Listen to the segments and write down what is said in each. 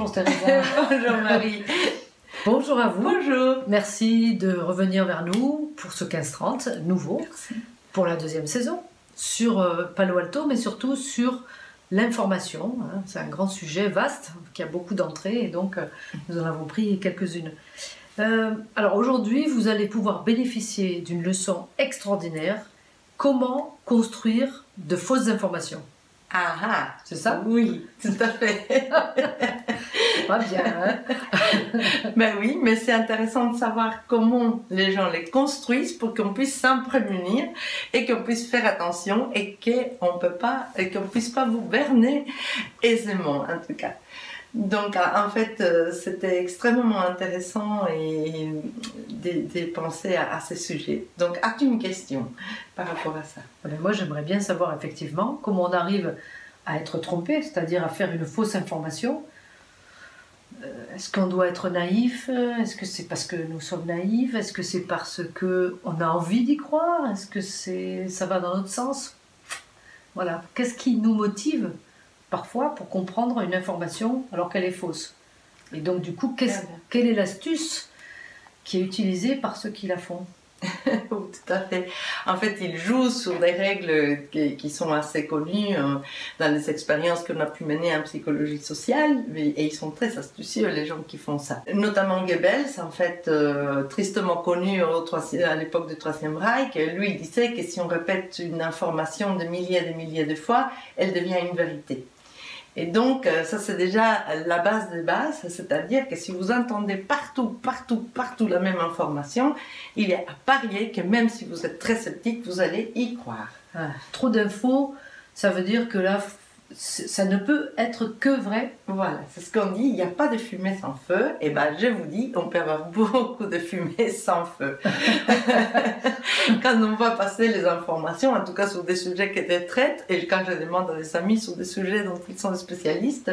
Bonjour Teresa. Bonjour Marie. Bonjour à vous. Bonjour. Merci de revenir vers nous pour ce 15-30 nouveau, Merci. Pour la deuxième saison, sur Palo Alto, mais surtout sur l'information. C'est un grand sujet vaste, qui a beaucoup d'entrées, et donc nous en avons pris quelques-unes. Alors aujourd'hui, vous allez pouvoir bénéficier d'une leçon extraordinaire. Comment construire de fausses informations? Ah ah, C'est ça? Oui, tout à fait. Pas bien, hein? Ben oui, mais c'est intéressant de savoir comment les gens les construisent pour qu'on puisse s'en prémunir et qu'on puisse faire attention et qu'on ne puisse pas vous berner aisément, en tout cas. Donc, en fait, c'était extrêmement intéressant et de penser à ces sujets. Donc, as-tu une question par rapport à ça? Moi, j'aimerais bien savoir effectivement comment on arrive à être trompé, c'est-à-dire à faire une fausse information. Est-ce qu'on doit être naïf? Est-ce que c'est parce que nous sommes naïfs? Est-ce que c'est parce qu'on a envie d'y croire? Est-ce que ça va dans notre sens? Voilà. Qu'est-ce qui nous motive parfois pour comprendre une information alors qu'elle est fausse? Et donc du coup, quelle est l'astuce qui est utilisée par ceux qui la font? Tout à fait. En fait, ils jouent sur des règles qui sont assez connues dans les expériences qu'on a pu mener en psychologie sociale, et ils sont très astucieux, les gens qui font ça. Notamment Goebbels, en fait, tristement connu à l'époque du Troisième Reich, lui, il disait que si on répète une information des milliers de fois, elle devient une vérité. Et donc, ça c'est déjà la base des bases, c'est-à-dire que si vous entendez partout la même information, il est à parier que même si vous êtes très sceptique, vous allez y croire. Trop d'infos, ça veut dire que là, ça ne peut être que vrai. Voilà, c'est ce qu'on dit, il n'y a pas de fumée sans feu. Et ben, je vous dis, on peut avoir beaucoup de fumée sans feu. Quand on va passer les informations, en tout cas sur des sujets qui étaient traités, et quand je demande à des amis sur des sujets dont ils sont des spécialistes,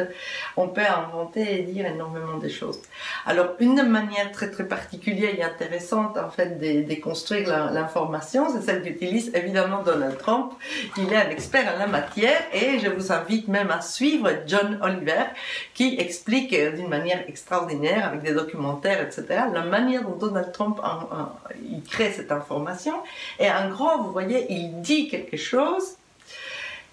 on peut inventer et dire énormément de choses. Alors, une manière très particulière et intéressante, en fait, de construire l'information, c'est celle qu'utilise évidemment Donald Trump. Il est un expert en la matière, et je vous invite même à suivre John Oliver, qui explique d'une manière extraordinaire, avec des documentaires, etc., la manière dont Donald Trump il crée cette information. Et en gros, vous voyez, il dit quelque chose,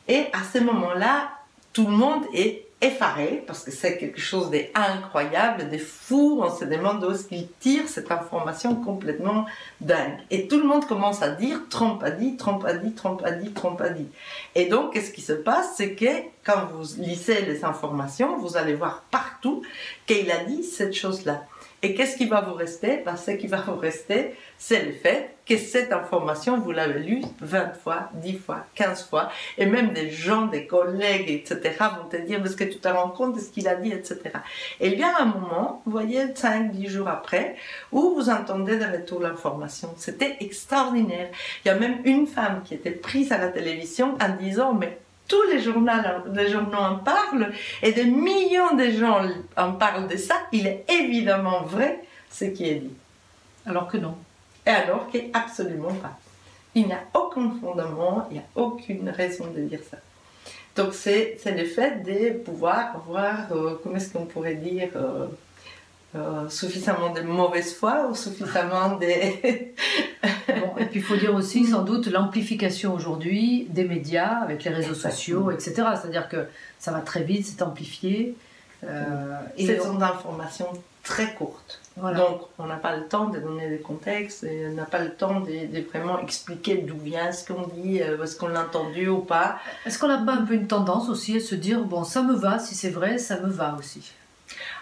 et à ce moment-là, tout le monde est effaré, parce que c'est quelque chose d'incroyable, de fou. On se demande d'où est-ce qu'il tire cette information complètement dingue. Et tout le monde commence à dire « Trump a dit, Trump a dit, Trump a dit, Trump a dit ». Et donc, qu'est-ce qui se passe? C'est que quand vous lisez les informations, vous allez voir partout qu'il a dit cette chose-là. Et qu'est-ce qui va vous rester? Ce qui va vous rester, c'est le fait que cette information, vous l'avez lue 20 fois, 10 fois, 15 fois, et même des gens, des collègues, etc., vont te dire, est-ce que tu te rends compte de ce qu'il a dit, etc. Et il y a un moment, vous voyez, 5-10 jours après, où vous entendez de retour l'information. C'était extraordinaire. Il y a même une femme qui était prise à la télévision en disant, mais tous les journaux en parlent, et des millions de gens en parlent de ça, il est évidemment vrai ce qui est dit. Alors que non. Et alors qu'absolument pas. Il n'y a aucun fondement, il n'y a aucune raison de dire ça. Donc c'est le fait de pouvoir avoir, comment est-ce qu'on pourrait dire, suffisamment de mauvaise foi ou suffisamment de... Bon, et puis il faut dire aussi sans doute l'amplification aujourd'hui des médias avec les réseaux sociaux, etc. C'est-à-dire que ça va très vite, c'est amplifié. Ce sont des informations très courtes. Voilà. Donc on n'a pas le temps de donner des contextes, et on n'a pas le temps de vraiment expliquer d'où vient ce qu'on dit, est-ce qu'on l'a entendu ou pas. Est-ce qu'on n'a pas un peu une tendance aussi à se dire, bon ça me va, si c'est vrai, ça me va aussi?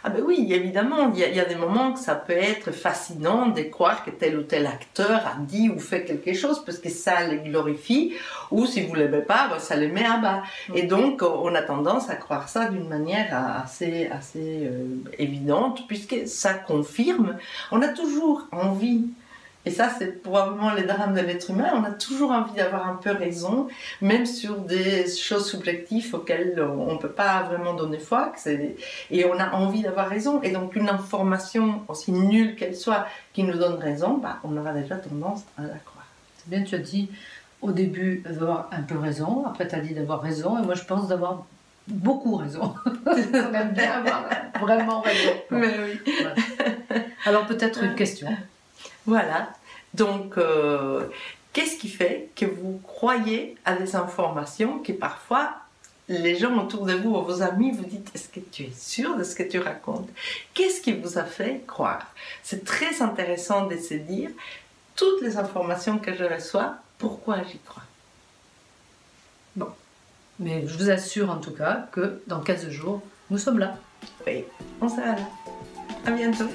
Ah ben oui, évidemment, il y a des moments que ça peut être fascinant de croire que tel ou tel acteur a dit ou fait quelque chose parce que ça les glorifie, ou si vous ne l'aimez pas, ben ça les met à bas. Et donc, on a tendance à croire ça d'une manière assez évidente, puisque ça confirme. On a toujours envie. Et ça, c'est probablement le drame de l'être humain. On a toujours envie d'avoir un peu raison, même sur des choses subjectives auxquelles on ne peut pas vraiment donner foi. Et on a envie d'avoir raison. Et donc, une information, aussi nulle qu'elle soit, qui nous donne raison, bah, on aura déjà tendance à la croire. C'est bien, tu as dit au début d'avoir un peu raison. Après, tu as dit d'avoir raison. Et moi, je pense d'avoir beaucoup raison. On aime bien avoir vraiment raison. Mais oui. Voilà. Alors peut-être une question. Voilà. Donc, qu'est-ce qui fait que vous croyez à des informations que parfois les gens autour de vous, vos amis, vous dites est-ce que tu es sûr de ce que tu racontes? Qu'est-ce qui vous a fait croire? C'est très intéressant de se dire toutes les informations que je reçois, pourquoi j'y crois? Bon. Mais je vous assure en tout cas que dans 15 jours, nous sommes là. Oui, on sera là. À bientôt.